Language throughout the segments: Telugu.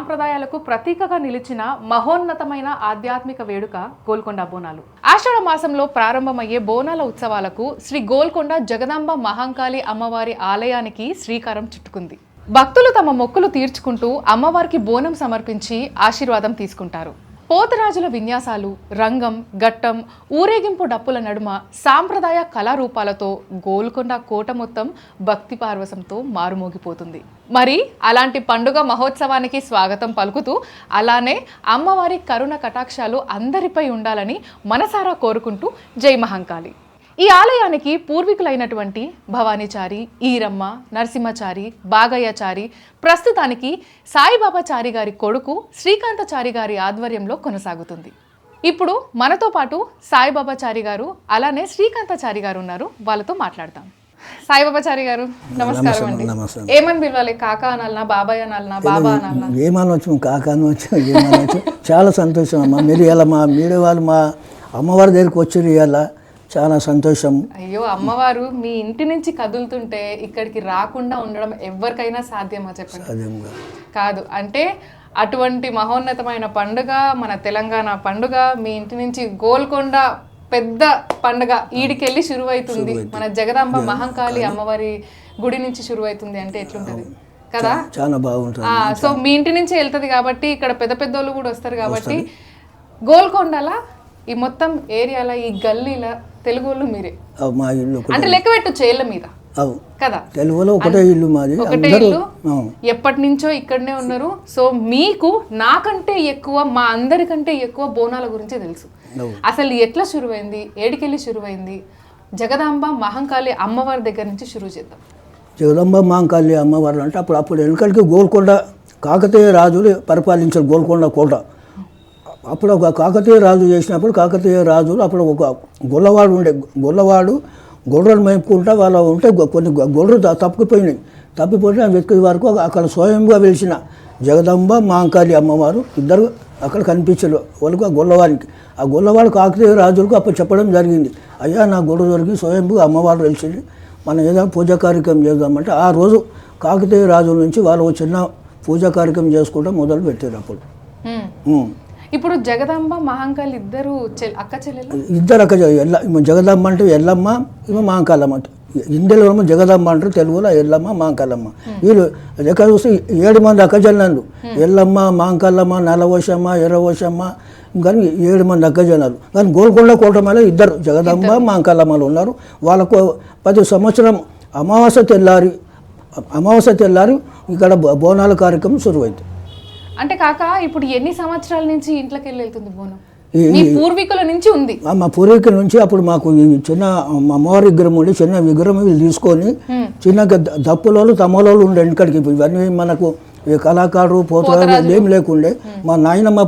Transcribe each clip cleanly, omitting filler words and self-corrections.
సాంప్రదాయాలకు ప్రతీకగా నిలిచిన మహోన్నతమైన ఆధ్యాత్మిక వేడుక గోల్కొండ బోనాలు. ఆషాఢ మాసంలో ప్రారంభమయ్యే బోనాల ఉత్సవాలకు శ్రీ గోల్కొండ జగదాంబ మహంకాళి అమ్మవారి ఆలయానికి శ్రీకారం చుట్టుకుంది. భక్తులు తమ మొక్కులు తీర్చుకుంటూ అమ్మవారికి బోనం సమర్పించి ఆశీర్వాదం తీసుకుంటారు. పోతరాజుల విన్యాసాలు, రంగం, ఘట్టం, ఊరేగింపు డప్పుల నడుమ సాంప్రదాయ కళారూపాలతో గోల్కొండ కోట మొత్తం భక్తి పార్వశంతో మారుమోగిపోతుంది. మరి అలాంటి పండుగ మహోత్సవానికి స్వాగతం పలుకుతూ అలానే అమ్మవారి కరుణ కటాక్షాలు అందరిపై ఉండాలని మనసారా కోరుకుంటూ జై మహంకాళి. ఈ ఆలయానికి పూర్వీకులైనటువంటి భవానీచారి, ఈరమ్మ, నరసింహచారి, బాగయ్యచారి ప్రస్తుతానికి సాయిబాబాచారి గారి కొడుకు శ్రీకాంతచారి గారి ఆధ్వర్యంలో కొనసాగుతుంది. ఇప్పుడు మనతో పాటు సాయిబాబాచారి గారు అలానే శ్రీకాంతచారి గారు ఉన్నారు. వాళ్ళతో మాట్లాడతాం. సాయిబాబాచారి గారు నమస్కారం అండి. ఏమని పిలవాలి? కాకా అనాలనా, బాబాయ్ అనాలనా, బాబా అనాలనా? ఏమనొచ్చు, కాకా అనొచ్చు, ఏమనొచ్చు. చాలా సంతోషం అమ్మ. మీరు ఇలా మా మీడియా వాళ్ళు మా అమ్మవారి దగ్గరికి వచ్చారు. ఇలా చాలా సంతోషం. అయ్యో, అమ్మవారు మీ ఇంటి నుంచి కదులుతుంటే ఇక్కడికి రాకుండా ఉండడం ఎవరికైనా సాధ్యమా చెప్పండి? కాదు అంటే అటువంటి మహోన్నతమైన పండుగ మన తెలంగాణ పండుగ మీ ఇంటి నుంచి గోల్కొండ పెద్ద పండుగ ఈడికెళ్ళి శురువైతుంది. మన జగదాంబ మహంకాళి అమ్మవారి గుడి నుంచి శురువైతుంది అంటే ఎట్లుంటది కదా? చాలా బాగుంటుంది. సో మీ ఇంటి నుంచి వెళ్తుంది కాబట్టి ఇక్కడ పెద్ద పెద్దోళ్ళు కూడా వస్తారు కాబట్టి గోల్కొండల ఈ మొత్తం ఏరియాలో ఈ గల్లీల తెలుగులో మీరే మా ఇల్లు అంటే లెక్క పెట్టొచ్చు ఏళ్ళ మీద కదా? తెలుగులో ఒకటే ఇల్లు మాది. ఒకటే ఇల్లు, ఎప్పటి నుంచో ఇక్కడనే ఉన్నారు. సో మీకు నాకంటే ఎక్కువ, మా అందరికంటే ఎక్కువ బోనాల గురించి తెలుసు. అసలు ఎట్లా శురువైంది, ఏడికెళ్ళి శురువైంది? జగదాంబ మహంకాళి అమ్మవారి దగ్గర నుంచి శురువు చేద్దాం. జగదాంబ మహంకాళి అమ్మవారు అంటే అప్పుడు వెనకడికి గోల్కొండ కాకతీయ రాజులు పరిపాలించారు గోల్కొండ కోట. అప్పుడు ఒక కాకతీయ రాజు చేసినప్పుడు కాకతీయ రాజులు అప్పుడు ఒక గొల్లవాడు ఉండే, గొల్లవాడు గొర్రెలు మేపుకుంటా వాళ్ళ ఉంటే కొన్ని గొర్రెలు తప్పిపోయిన వ్యక్తి వరకు అక్కడ స్వయంగా వెలిసిన జగదాంబ మహంకాళి అమ్మవారు ఇద్దరు అక్కడ కనిపించారు వాళ్ళకు. ఆ గొల్లవాడికి, ఆ గొల్లవాడు కాకతీయ రాజులకు అప్పుడు చెప్పడం జరిగింది, అయ్యా నా గొర్రె దొరికి స్వయంగా అమ్మవారు వెలిసింది, మనం ఏదైనా పూజా కార్యక్రమం చేద్దామంటే ఆ రోజు కాకతీయ రాజుల నుంచి వాళ్ళు చిన్న పూజా కార్యక్రమం చేసుకుంటూ మొదలు పెట్టారు. అప్పుడు ఇప్పుడు జగదాంబ మహంకాళి ఇద్దరు అక్క చెల్లెలు, ఇద్దరు అక్క జగదాంబ అంటే ఎల్లమ్మ, ఇమో మహంకాళమ్మ. హిందీలో జగదాంబ అంటారు, తెలుగులో ఎల్లమ్మ మహంకాళమ్మ. వీళ్ళు ఎక్కడ చూస్తే 7 మంది అక్క చెల్లెళ్ళు, ఎల్లమ్మ, మహంకాళమ్మ, నలవోషమ్మ, ఎర్రవోషమ్మ, కానీ 7 మంది అక్క చెల్లెలు. కానీ గోల్కొండ కోట మీద ఇద్దరు జగదాంబ మహంకాళమ్మలు ఉన్నారు. వాళ్ళకు ప్రతి సంవత్సరం అమావాస్య తెల్లారి ఇక్కడ బోనాల కార్యక్రమం శురువైంది. అంటే కాక ఇప్పుడు ఎన్ని సంవత్సరాల నుంచి ఇంట్లోకి వెళ్తుంది బోనం? మీ పూర్వీకుల నుంచి ఉంది? మా పూర్వీకుల నుంచి. అప్పుడు మాకు చిన్న అమ్మవారి విగ్రహం ఉండి చిన్న విగ్రహం వీళ్ళు తీసుకొని చిన్న దప్పులోళ్ళు తమ్మలోళ్ళు ఉండే వెనకడికి. ఇవన్నీ మనకు కళాకారులు పోతరాజు ఏం లేకుండే. మా నాయనమ్మ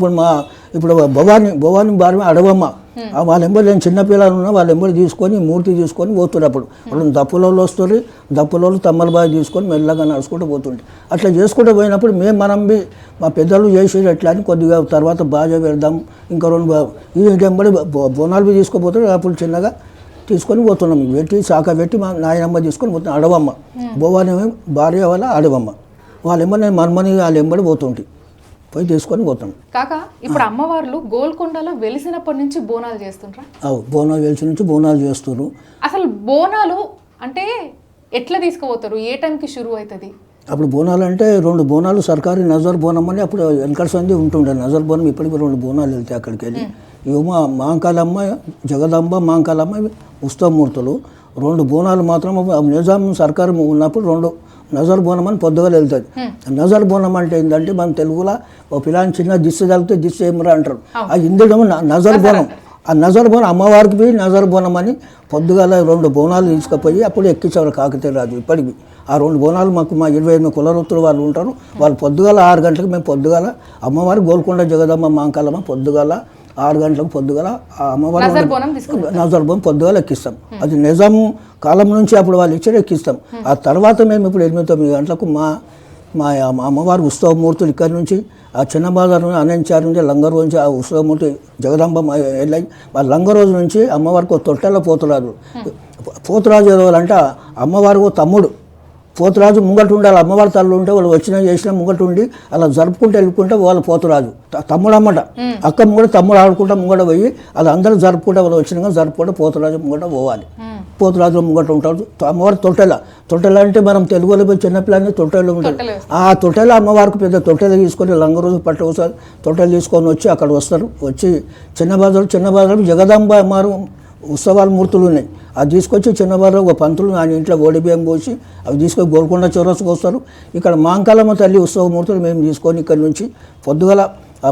ఇప్పుడు భవాని భార్య అడవమ్మ, వాళ్ళ ఎంబడి నేను చిన్నపిల్లలు ఉన్నా వాళ్ళ ఎంబడి తీసుకొని మూర్తి తీసుకొని పోతుండే. అప్పుడు వాళ్ళు దప్పులోళ్ళు వస్తారు, దప్పులోళ్ళు తమ్మల బావి తీసుకొని మెల్లగా నడుచుకుంటూ పోతుండే. అట్లా చేసుకుంటూ పోయినప్పుడు మనం మా పెద్దలు చేసేది ఎట్లా అని కొద్దిగా తర్వాత బాగా పెడదాం ఇంకా 2 ఎంబడి బోనాలు తీసుకుపోతారు. అప్పుడు చిన్నగా తీసుకొని పోతున్నాం, శాఖ పెట్టి మా నాయనమ్మ తీసుకొని పోతున్నాం. అడవమ్మ భవాని భార్య వాళ్ళ అడవమ్మ, వాళ్ళ ఎంబడి నేను మన్మని వాళ్ళ ఎంబడి పోతుంటే పోయి తీసుకొని పోతాం. కాక ఇప్పుడు అమ్మవార్లు గోల్కొండలో వెలిసినప్పటి నుంచి బోనాలు చేస్తుంటారా? బోనాలు వెలిసి నుంచి బోనాలు చేస్తున్నారు. అసలు బోనాలు అంటే ఎట్లా తీసుకుపోతారు? ఏ టైంకి షురువు అవుతుంది? అప్పుడు బోనాలు అంటే 2 బోనాలు సర్కారీ నజర్ బోనం అని అప్పుడు వెనకడ సంది ఉంటుండే. నజర్ బోనం ఇప్పటికి 2 బోనాలు వెళ్తాయి అక్కడికి వెళ్ళి. ఇవో మహంకాళమ్మ, జగదాంబ మహంకాళమ్మ ఉత్సవమూర్తులు. 2 బోనాలు మాత్రం నిజాం సర్కారు ఉన్నప్పుడు 2 నజర్ బోనం అని పొద్దుగా వెళ్తుంది. నజర్ బోనం అంటే ఏంటంటే మన తెలుగులో ఓ పిల్లని చిన్న దిష్టి తగిలితే దిష్టి ఏమరా అంటారు. ఆ హిందీలో నజర్ బోనం. ఆ నజర్ బోనం అమ్మవారికి పోయి నజర్ బోనం అని పొద్దుగాల 2 బోనాలు తీసుకుపోయి అప్పుడు ఎక్కించేవారు కాకతీయ రాజు. ఇప్పటికి ఆ 2 బోనాలు మాకు మా 28 కులవృత్తులు వాళ్ళు ఉంటారు. వాళ్ళు పొద్దుగాల 6 గంటలకు మేము పొద్దుగాల అమ్మవారి గోల్కొండ జగదమ్మ మహంకాళమ్మ పొద్దుగాల 6 గంటలకు పొద్దుగాల అమ్మవారి నజర్ బోనం పొద్దుగాల ఎక్కిస్తాం. అది నిజాం కాలం నుంచి అప్పుడు వాళ్ళు ఇచ్చారు, ఎక్కిస్తాం. ఆ తర్వాత మేము ఇప్పుడు 8-9 గంటలకు మా అమ్మవారి ఉత్సవమూర్తులు ఇక్కడి నుంచి ఆ చిన్న బజార్ అనంచారు నుంచి లంగర్ నుంచి ఆ ఉత్సవమూర్తి జగదాంబ వెళ్ళాయి. ఆ లంగర్ రోజు నుంచి అమ్మవారికి తొట్టెల పోతురాజు ఎవరంటే అమ్మవారికి తమ్ముడు పోతురాజు ముంగట ఉండాలి, అమ్మవారి తల్లు ఉంటే వాళ్ళు వచ్చినా చేసినా ముంగట ఉండి అలా జరుపుకుంటూ వెళ్ళుకుంటే వాళ్ళు పోతురాజు తమ్ముడు అమ్మట, అక్క ముంగట తమ్ముడు ఆడుకుంటా ముంగట పోయి అలా అందరూ జరుపుకుంటే వాళ్ళు వచ్చినాక జరుపుకుంటే పోతురాజు ముంగట పోవాలి. పోతురాజు ముంగట ఉంటాడు. అమ్మవారి తొట్టెల అంటే మనం తెలుగులో పోయి చిన్నపిల్లలని తొట్టెలు ఉంటుంది. ఆ తొట్టెల అమ్మవారికి పెద్ద తొట్టెలు తీసుకొని లంగ రోజు పట్టుకోసారి తొట్టెలు తీసుకొని వచ్చి అక్కడ వస్తారు. వచ్చి చిన్న బాజారు జగదాంబ అమ్మవారు ఉత్సవాల మూర్తులు ఉన్నాయి. అది తీసుకొచ్చి చిన్నవారు ఒక పంతులు ఆయన ఇంట్లో ఓడి బియ్యం పోసి అవి తీసుకొని గోల్కొండ చౌరస్సుకు వస్తారు. ఇక్కడ మాంకాలమ్మ తల్లి ఉత్సవ మూర్తులు మేము తీసుకొని ఇక్కడ నుంచి పొద్దుగల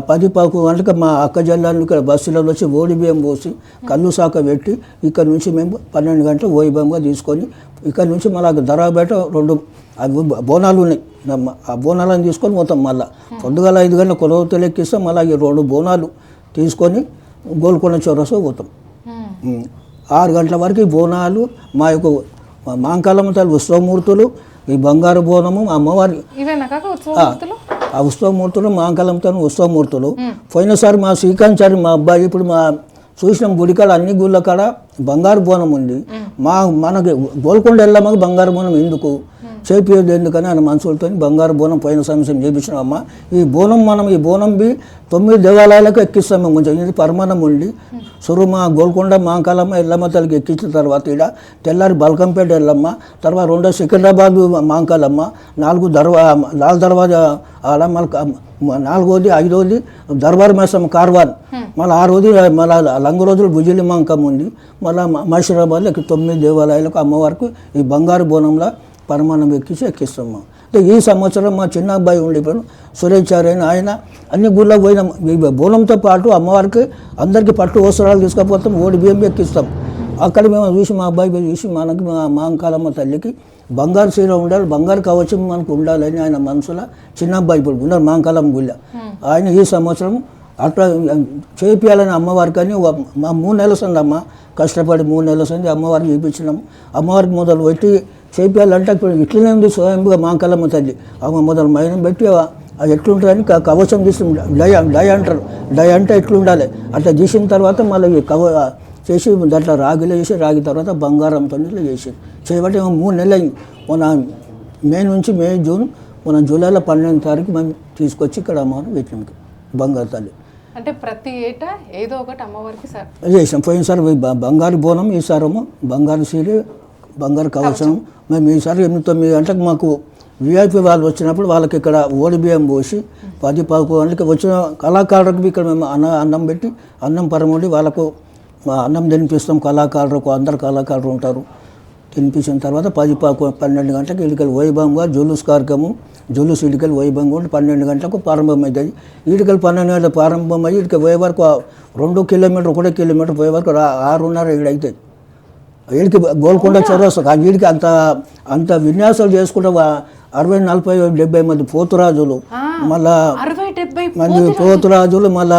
10-11 గంటలకు మా అక్క జిల్లాలో ఇక్కడ బస్సులలో వచ్చి ఓడి బియ్యం పోసి కళ్ళు శాఖ పెట్టి ఇక్కడ నుంచి మేము 12 గంటలు ఓయిబియ్యంగా తీసుకొని ఇక్కడ నుంచి మళ్ళీ దరాబేట 2 బోనాలు ఉన్నాయి. ఆ బోనాలను తీసుకొని మొత్తం మళ్ళీ పొద్దుగల 5 గంటల కొలవతలు ఎక్కిస్తాం. మళ్ళీ ఈ 2 బోనాలు తీసుకొని గోల్కొండ చౌరస్సుకు పోతాం. 6 గంటల వరకు ఈ బోనాలు మా యొక్క మాంకాలమ్మ తల్లి ఉత్సవమూర్తులు, ఈ బంగారు బోనము అమ్మవారి ఆ ఉత్సవమూర్తులు మాంకాలమ్మ తల్లి ఉత్సవమూర్తులు. పోయినసారి మా శ్రీకాంత్ మా అబ్బాయి ఇప్పుడు మా చూసిన గుడికాడ అన్ని గుళ్ళ కాడ బంగారు బోనం ఉంది. మనకి గోల్కొండ వెళ్ళమ్మకి బంగారు బోనం ఎందుకు చేపియదు ఎందుకని ఆయన మనసులతో బంగారు బోనం పోయిన సంవత్సరం చేపించినామమ్మ. ఈ బోనం 9 దేవాలయాలకు ఎక్కిస్తాం మేము. కొంచెం ఇది పరమాణం ఉండి సురుమ గోల్కొండ మాంకాలమ్మ ఎల్లమ్మ తల్లికి ఎక్కించిన తర్వాత ఇక్కడ తెల్లారి బల్కంపేట ఎల్లమ్మ, తర్వాత 2 సికింద్రాబాద్ మాంకాలమ్మ, 4 లాల్ దర్వాజా ఆడ, మళ్ళీ 4వది 5వది దర్బార్ మేసం కార్వాన్, మళ్ళీ 6వది మళ్ళీ లంగ రోజులు భుజిలి మాంకం ఉంది. మళ్ళీ మహేశ్వరాబాద్లో 9 దేవాలయాలకు అమ్మవారికి ఈ బంగారు బోనంలో పరమాణం ఎక్కిస్తాము. అంటే ఈ సంవత్సరం మా చిన్న అబ్బాయి ఉండిపోయాడు సురేషారైన ఆయన అన్ని గుళ్ళకు పోయినాం. ఈ బోనంతో పాటు అమ్మవారికి అందరికీ పట్టు వస్త్రాలు తీసుకుపోతాం, ఓడి బియ్యం ఎక్కిస్తాం. అక్కడ మేము చూసి మా అబ్బాయి చూసి మనకి మా మాంకాలమ్మ తల్లికి బంగారు చీర ఉండాలి, బంగారు కవచం మనకు ఉండాలని ఆయన మనసులో చిన్న అబ్బాయి ఇప్పుడు ఉన్నారు మాంకాలమ్మ గుళ్ళ. ఆయన ఈ సంవత్సరం అట్లా చేపియాలని అమ్మవారికి అని మా 3 నెలల సంది అమ్మ కష్టపడి 3 నెలల సంది అమ్మవారికి చేయించినాము. అమ్మవారికి మొదలు పెట్టి చేపియాలంటే ఇప్పుడు ఇట్లనే ఉంది స్వయంగా మాంకాలమ్మ తల్లి. అమ్మ మొదలు మైనం పెట్టి అది ఎట్లుంటుందని కవచం తీసి డై అంటారు. డై అంటే ఎట్లుండాలి అట్లా తీసిన తర్వాత మళ్ళీ చేసి దాంట్లో రాగిలో చేసి రాగి తర్వాత బంగారంతో చేసి చేయబట్టి 3 నెలలు అయింది. మన మే జూన్ మన జూలైలో 12వ తారీఖు మేము తీసుకొచ్చి ఇక్కడ అమ్మవారు పెట్టినాం బంగారు తల్లి. అంటే ప్రతి ఏటా ఏదో ఒకటి అమ్మవారికి చేసాం. పోయినసారి బంగారు బోనం, ఈసారేమో బంగారు సీరి బంగారు కవచం. మేము ఈసారి 8-9 గంటలకు మాకు విఐపి వాళ్ళు వచ్చినప్పుడు వాళ్ళకి ఇక్కడ ఓడి బియ్యం పోసి 10-11 గంటలకి వచ్చిన కళాకారులకు ఇక్కడ మేము అన్నం పెట్టి అన్నం పరమండి వాళ్ళకు అన్నం తినిపిస్తాం. కళాకారులకు అందరు కళాకారులు ఉంటారు. తినిపించిన తర్వాత 10-12 గంటలకు ఇటుకలు వైభవంగా జులుస్ కార్యక్రమం, జులుస్ ఇటుకలు వైభవంగా ఉండి 12 గంటలకు ప్రారంభమవుతుంది. ఇటుకలు 12 గంటలకు ప్రారంభమయ్యి ఇటుక పోయే వరకు 2 కిలోమీటర్ 1 కిలోమీటర్ పోయే వరకు 6:30-7 అవుతుంది. వీడికి గోల్కొండ చౌరస్తా ఆ వీడికి అంత విన్యాసాలు చేసుకుంటే 60-40-70 మంది పోతురాజులు, మళ్ళా మంది పోతురాజులు, మళ్ళా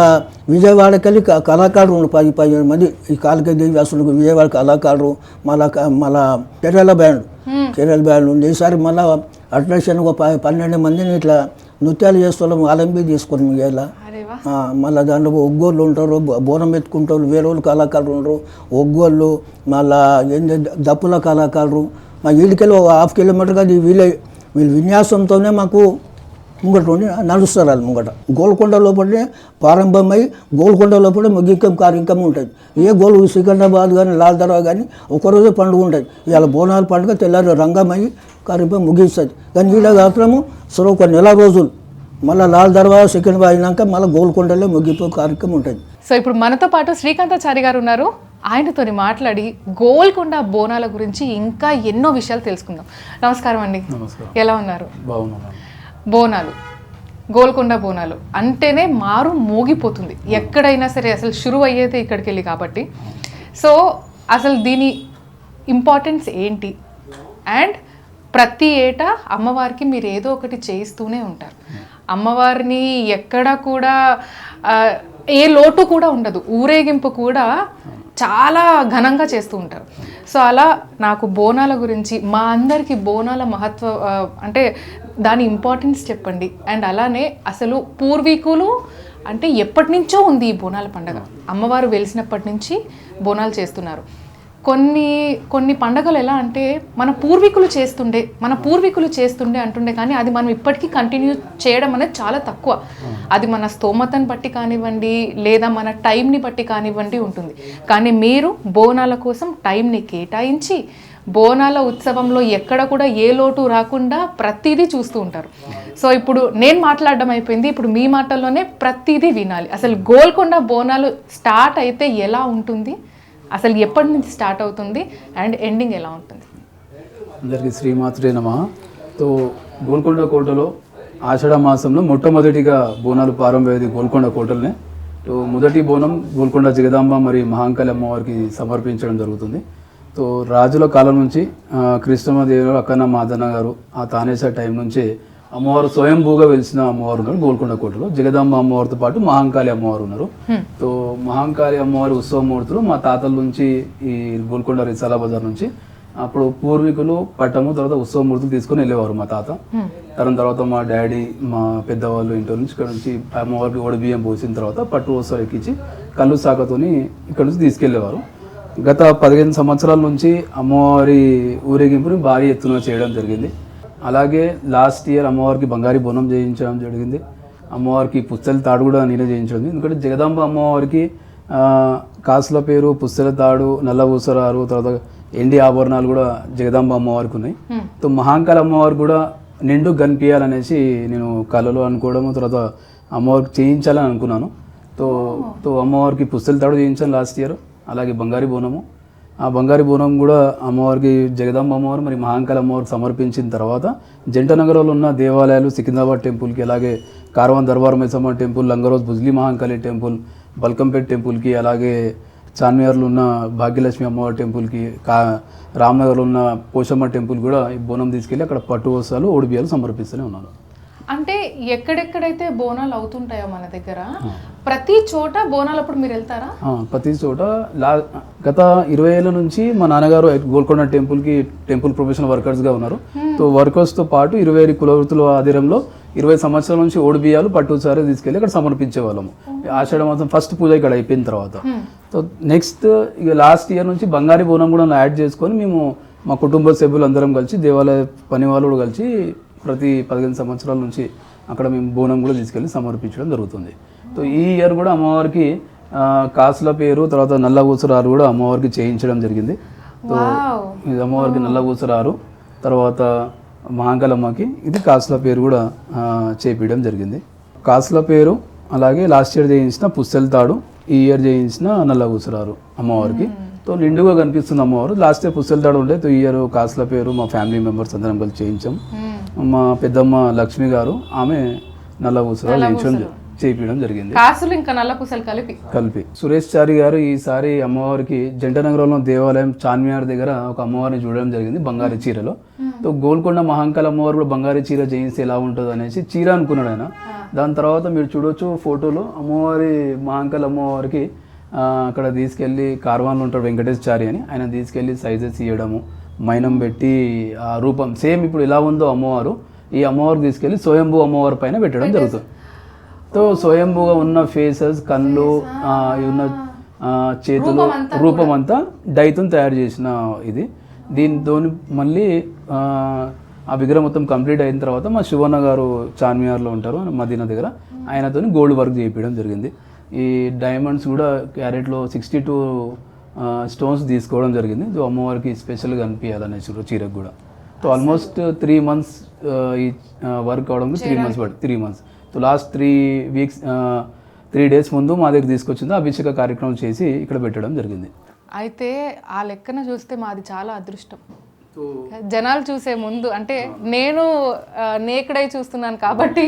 విజయవాడకెళ్ళి కళాకారులు 10-15 మంది ఈ కాళికా దేవి అసలు విజయవాడ కళాకారులు, మళ్ళా కేరళ బ్యాండ్ ఉంది. ఈసారి మళ్ళీ అట్రాక్షన్ ఒక 12 మందిని ఇట్లా నృత్యాలు చేస్తున్నాం. ఆలంబి తీసుకున్నాం ఇలా. మళ్ళీ దాంట్లో ఒగ్గోళ్ళు ఉంటారు, బోనం ఎత్తుకుంటారు, వేరే వాళ్ళు కళాకారులు ఉంటారు, ఒగ్గోళ్ళు, మళ్ళా ఏంటి దప్పుల కళాకారులు. మా వీడికెళ్ళి 1/2 కిలోమీటర్గా వీళ్ళు విన్యాసంతోనే మాకు ముంగట ఉండి నడుస్తారు. వాళ్ళు ముంగట గోల్కొండ లోపలనే ప్రారంభమై గోల్కొండ లోపలే ముగ్గికం కార్యక్రమం ఉంటుంది. సికింద్రాబాద్ కానీ లాల్ దర్వాజా కానీ ఒకరోజే పండుగ ఉంటుంది. ఇవాళ బోనాల పండుగ తెల్లారి రంగమయ్యి కార్యక్రమం ముగిస్తుంది. కానీ వీళ్ళ మాత్రము ఒక నెల రోజులు మళ్ళీ లాల్ దర్వాజా సికింద్రాబాద్ అయినాక మళ్ళీ గోల్కొండలో ముగ్గిపోయే కార్యక్రమం ఉంటుంది. సో ఇప్పుడు మనతో పాటు శ్రీకాంతాచారి గారు ఉన్నారు. ఆయనతో మాట్లాడి గోల్కొండ బోనాల గురించి ఇంకా ఎన్నో విషయాలు తెలుసుకుందాం. నమస్కారం అండి, ఎలా ఉన్నారు? బోనాలు, గోల్కొండ బోనాలు అంటేనే మారు మోగిపోతుంది ఎక్కడైనా సరే. అసలు షురువు అయ్యేది ఇక్కడికి వెళ్ళి కాబట్టి. సో అసలు దీని ఇంపార్టెన్స్ ఏంటి? అండ్ ప్రతి ఏటా అమ్మవారికి మీరు ఏదో ఒకటి చేయిస్తూనే ఉంటారు. అమ్మవారిని ఎక్కడ కూడా ఏ లోటు కూడా ఉండదు. ఊరేగింపు కూడా చాలా ఘనంగా చేస్తూ ఉంటారు. సో అలా నాకు బోనాల గురించి, మా అందరికీ బోనాల మహత్వ అంటే దాని ఇంపార్టెన్స్ చెప్పండి. అండ్ అలానే అసలు పూర్వీకులు అంటే ఎప్పటి నుంచో ఉంది ఈ బోనాల పండుగ. అమ్మవారు వెలిసినప్పటి నుంచి బోనాలు చేస్తున్నారు. కొన్ని కొన్ని పండగలు ఎలా అంటే మన పూర్వీకులు చేస్తుండే అంటుండే, కానీ అది మనం ఇప్పటికీ కంటిన్యూ చేయడం అనేది చాలా తక్కువ. అది మన స్తోమతను బట్టి కానివ్వండి, లేదా మన టైంని బట్టి కానివ్వండి ఉంటుంది. కానీ మీరు బోనాల కోసం టైంని కేటాయించి బోనాల ఉత్సవంలో ఎక్కడ కూడా ఏ లోటు రాకుండా ప్రతిదీ చూస్తూ ఉంటారు. సో ఇప్పుడు నేను మాట్లాడడం అయిపోయింది, ఇప్పుడు మీ మాటల్లోనే ప్రతిదీ వినాలి. అసలు గోల్కొండ బోనాలు స్టార్ట్ అయితే ఎలా ఉంటుంది, అసలు ఎప్పటి నుంచి స్టార్ట్ అవుతుంది అండ్ ఎండింగ్ ఎలా ఉంటుంది? అందరికీ శ్రీమాత్రే నమః. తో గోల్కొండ కోటలో ఆషాఢ మాసంలో మొట్టమొదటిగా బోనాలు ప్రారంభమయ్యేది గోల్కొండ కోటలనే. తో మొదటి బోనం గోల్కొండ జగదాంబ మరియు మహాంకాళి అమ్మవారికి సమర్పించడం జరుగుతుంది. తో రాజుల కాలం నుంచి కృష్ణమదేవులు అక్కన్న మాదన్న గారు ఆ తానేసా టైం నుంచి అమ్మవారు స్వయంభూగా వెలిసిన అమ్మవారు ఉన్నారు గోల్కొండ కోటలో. జగదాంబ అమ్మవారితో పాటు మహాంకాళి అమ్మవారు ఉన్నారు. తో మహాంకాళి అమ్మవారి ఉత్సవమూర్తులు మా తాతల నుంచి ఈ గోల్కొండ రిసాలా బజార్ నుంచి అప్పుడు పూర్వీకులు పట్టము తర్వాత ఉత్సవమూర్తులు తీసుకొని వెళ్ళేవారు మా తాత. తర్వాత మా డాడీ మా పెద్దవాళ్ళు ఇంటి నుంచి ఇక్కడ నుంచి అమ్మవారికి ఒడిబియ్యం పోసిన తర్వాత పట్టు వస్త్రాలు ఎక్కించి కళ్ళు సాకతోని ఇక్కడ నుంచి తీసుకెళ్లేవారు. గత 15 సంవత్సరాల నుంచి అమ్మవారి ఊరేగింపుని భారీ ఎత్తున చేయడం జరిగింది. అలాగే లాస్ట్ ఇయర్ అమ్మవారికి బంగారీ బోనం చేయించడం జరిగింది. అమ్మవారికి పుస్తెల తాడు కూడా నేనే చేయించడం. ఎందుకంటే జగదాంబ అమ్మవారికి కాసుల పేరు, పుస్తెల తాడు, నల్ల ఊసరారు, తర్వాత ఎండి ఆభరణాలు కూడా జగదాంబ అమ్మవారికి ఉన్నాయి. తో మహాంకాళి అమ్మవారికి కూడా నిండు కనిపించాలనేసి నేను కళలో అనుకోవడం, తర్వాత అమ్మవారికి చేయించాలని అనుకున్నాను. తో అమ్మవారికి పుస్తెల తాడు చేయించాను లాస్ట్ ఇయర్. అలాగే బంగారీ బోనము, ఆ బంగారీ బోనం కూడా అమ్మవారికి జగదాంబ అమ్మవారు మరి మహాంకాళి అమ్మవారికి సమర్పించిన తర్వాత జంట నగరంలో ఉన్న దేవాలయాలు సికింద్రాబాద్ టెంపుల్కి, అలాగే కార్వాన్ దర్బార్ మైసమ్మ టెంపుల్, లంగరోజ్ బుజ్లీ మహాంకాళి టెంపుల్, బల్కంపేట్ టెంపుల్కి, అలాగే చార్మినార్లో ఉన్న భాగ్యలక్ష్మి అమ్మవారి టెంపుల్కి, రామ్నగర్లో ఉన్న పోషమ్మ టెంపుల్ కూడా ఈ బోనం తీసుకెళ్ళి అక్కడ పట్టు వస్త్రాలు ఓడిబియ్యాలు సమర్పిస్తూనే ఉన్నాను. అంటే ఎక్కడెక్కడైతే బోనాలు అవుతుంటాయో మన దగ్గర ప్రతి చోట బోనాలు అప్పుడు మీరు వెళ్తారా? ప్రతి చోట గత 20 ఏళ్ళ నుంచి మా నాన్నగారు గోల్కొండ టెంపుల్ ప్రొఫెషనల్ వర్కర్స్గా ఉన్నారు. తో వర్కర్స్తో పాటు 25 కులవృత్తుల ఆధ్వర్యంలో 20 సంవత్సరాల నుంచి ఓడిబియ్యాలు పట్టు సారే తీసుకెళ్ళి అక్కడ సమర్పించే వాళ్ళము. ఆషాఢ మాసం ఫస్ట్ పూజ ఇక్కడ అయిపోయిన తర్వాత సో నెక్స్ట్ ఇక లాస్ట్ ఇయర్ నుంచి బంగారీ బోనం కూడా యాడ్ చేసుకొని మేము మా కుటుంబ సభ్యులు అందరం కలిసి దేవాలయ పని వాళ్ళు కూడా కలిసి ప్రతి 15 సంవత్సరాల నుంచి అక్కడ మేము బోనం కూడా తీసుకెళ్ళి సమర్పించడం జరుగుతుంది. సో ఈ ఇయర్ కూడా అమ్మవారికి కాసుల పేరు, తర్వాత నల్ల ఊసరారు కూడా అమ్మవారికి చేయించడం జరిగింది. సో ఇది అమ్మవారికి నల్ల ఊసరారు, తర్వాత మహాంకాళి అమ్మకి ఇది కాసుల పేరు కూడా చేపించడం జరిగింది. కాసుల పేరు అలాగే లాస్ట్ ఇయర్ చేయించిన పుస్తెల తాడు, ఈ ఇయర్ చేయించిన నల్ల ఊసరారు అమ్మవారికి. తో నిండుగా కనిపిస్తుంది అమ్మవారు. లాస్ట్ ఇయర్ పుస్తెల తాడు ఉంటే ఈ ఇయర్ కాసుల పేరు మా ఫ్యామిలీ మెంబర్స్ అందరం కలిసి చేయించాం. మా పెద్దమ్మ లక్ష్మి గారు ఆమె నల్ల ఊసరాలు చేయించడం జరిగింది. కాసులు ఇంకా నల్ల పూసలు కలిపి సురేష్ చారి గారు ఈసారి అమ్మవారికి జంట నగరంలో దేవాలయం చార్మినార్ దగ్గర ఒక అమ్మవారిని చూడడం జరిగింది బంగారు చీరలో. తో గోల్కొండ మహాంకాళి అమ్మవారు కూడా బంగారు చీర చేయిస్తే ఎలా ఉంటుంది అనేసి చీర అనుకున్నాడు ఆయన. దాని తర్వాత మీరు చూడొచ్చు ఫోటోలో అమ్మవారి మహాంకాళి అమ్మవారికి అక్కడ తీసుకెళ్ళి కార్వాన్లో ఉంటాడు వెంకటేశ్వరి అని, ఆయన తీసుకెళ్ళి సైజెస్ ఇవ్వడము, మైనం పెట్టి ఆ రూపం సేమ్ ఇప్పుడు ఎలా ఉందో అమ్మవారు ఈ అమ్మవారు తీసుకెళ్ళి స్వయంభూ అమ్మవారి పైన పెట్టడం జరుగుతుంది. తో స్వయంభూగా ఉన్న ఫేసెస్, కళ్ళు, ఉన్న చేతులు, రూపం అంతా డైతో తయారు చేసిన ఇది. దీంతో మళ్ళీ ఆ విగ్రహం మొత్తం కంప్లీట్ అయిన తర్వాత మా శివన్న గారు చార్మినార్లో ఉంటారు మదీనా దగ్గర, ఆయనతో గోల్డ్ వర్క్ చేయించడం జరిగింది. ఈ డైమండ్స్ కూడా క్యారెట్లో 62 స్టోన్స్ తీసుకోవడం జరిగింది. సో అమ్మవారికి స్పెషల్గా అనిపించాలనే చీరకు కూడా. సో ఆల్మోస్ట్ 3 months ఈ వర్క్ అవడానికి 3 months. సో లాస్ట్ 3 days ముందు మా దగ్గర తీసుకొచ్చింది, అభిషేక కార్యక్రమం చేసి ఇక్కడ పెట్టడం జరిగింది. అయితే ఆ లెక్కన చూస్తే మాది చాలా అదృష్టం. జనాలు చూసే ముందు అంటే నేను నేకడై చూస్తున్నాను కాబట్టి